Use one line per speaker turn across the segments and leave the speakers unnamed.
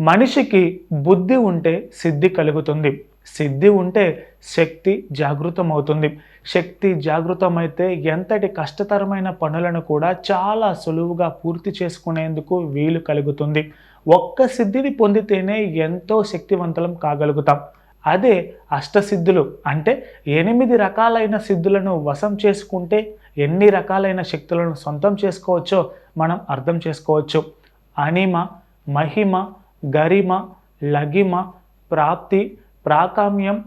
మనిషికి బుద్ధి ఉంటే సిద్ధి కలుగుతుంది. సిద్ధి ఉంటే శక్తి జాగృతమవుతుంది. శక్తి జాగృతమైతే ఎంతటి కష్టతరమైన పనులను కూడా చాలా సులువుగా పూర్తి చేసుకునేందుకు వీలు కలుగుతుంది. ఒక్క సిద్ధిని పొందితేనే ఎంతో శక్తివంతులం కాగలుగుతాం. అదే అష్టసిద్ధులు అంటే 8 రకాలైన సిద్ధులను వశం చేసుకుంటే ఎన్ని రకాలైన శక్తులను సొంతం చేసుకోవచ్చో మనం అర్థం చేసుకోవచ్చు. అనిమ, మహిమ, గరిమ, లగిమ, ప్రాప్తి, ప్రాకామ్యం,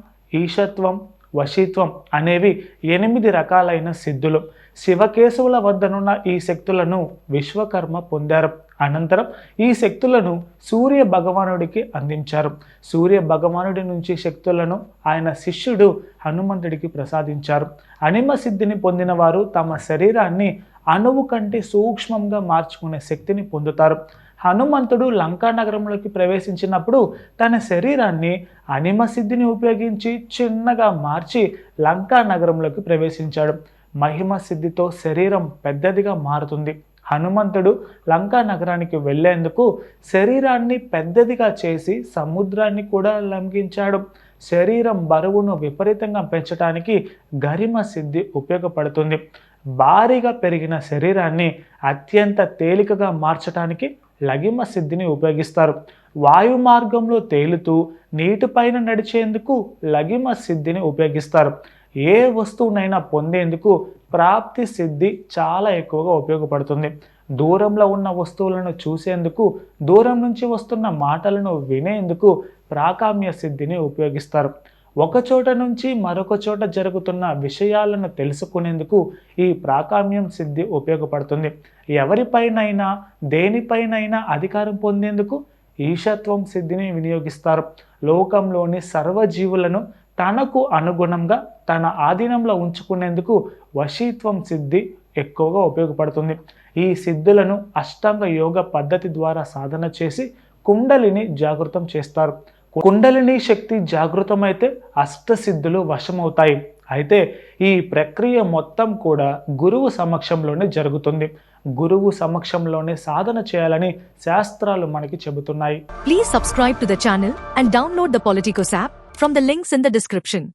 ఈశత్వం, వశీత్వం అనేవి 8 రకాలైన సిద్ధులు. శివకేశవుల వద్దనున్న ఈ శక్తులను విశ్వకర్మ పొందారు. అనంతరం ఈ శక్తులను సూర్య భగవానుడికి అందించారు. సూర్య భగవానుడి నుంచి శక్తులను ఆయన శిష్యుడు హనుమంతుడికి ప్రసాదించారు. అనిమ సిద్ధిని పొందిన వారు తమ శరీరాన్ని అణువు కంటే సూక్ష్మంగా మార్చుకునే శక్తిని పొందుతారు. హనుమంతుడు లంకా నగరంలోకి ప్రవేశించినప్పుడు తన శరీరాన్ని అనిమ సిద్ధిని ఉపయోగించి చిన్నగా మార్చి లంకా నగరంలోకి ప్రవేశించాడు. మహిమ సిద్ధితో శరీరం పెద్దదిగా మారుతుంది. హనుమంతుడు లంకా నగరానికి వెళ్లేందుకు శరీరాన్ని పెద్దదిగా చేసి సముద్రాన్ని కూడా లంఘించాడు. శరీరం బరువును విపరీతంగా పెంచడానికి గరిమ సిద్ధి ఉపయోగపడుతుంది. భారీగా పెరిగిన శరీరాన్ని అత్యంత తేలికగా మార్చడానికి లగిమ సిద్ధిని ఉపయోగిస్తారు. వాయు మార్గంలో తేలుతూ నీటిపైన నడిచేందుకు లగిమ సిద్ధిని ఉపయోగిస్తారు. ఏ వస్తువునైనా పొందేందుకు ప్రాప్తి సిద్ధి చాలా ఎక్కువగా ఉపయోగపడుతుంది. దూరంలో ఉన్న వస్తువులను చూసేందుకు, దూరం నుంచి వస్తున్న మాటలను వినేందుకు ప్రాకామ్య సిద్ధిని ఉపయోగిస్తారు. ఒక చోట నుంచి మరొక చోట జరుగుతున్న విషయాలను తెలుసుకునేందుకు ఈ ప్రాకామ్యం సిద్ధి ఉపయోగపడుతుంది. ఎవరిపైనైనా దేనిపైనైనా అధికారం పొందేందుకు ఈశత్వం సిద్ధిని వినియోగిస్తారు. లోకంలోని సర్వజీవులను తనకు అనుగుణంగా తన ఆధీనంలో ఉంచుకునేందుకు వశీత్వం సిద్ధి ఎక్కువగా ఉపయోగపడుతుంది. ఈ సిద్ధులను అష్టాంగ యోగ పద్ధతి ద్వారా సాధన చేసి కుండలిని జాగృతం చేస్తారు. కుండలిని శక్తి జాగృతమైతే అష్టసిద్ధులు వశమవుతాయి. అయితే ఈ ప్రక్రియ మొత్తం కూడా గురువు సమక్షంలోనే జరుగుతుంది. గురువు సమక్షంలోనే సాధన చేయాలని శాస్త్రాలు మనకి చెబుతున్నాయి.
Please subscribe to the channel and download the Politicos app from the links in the description.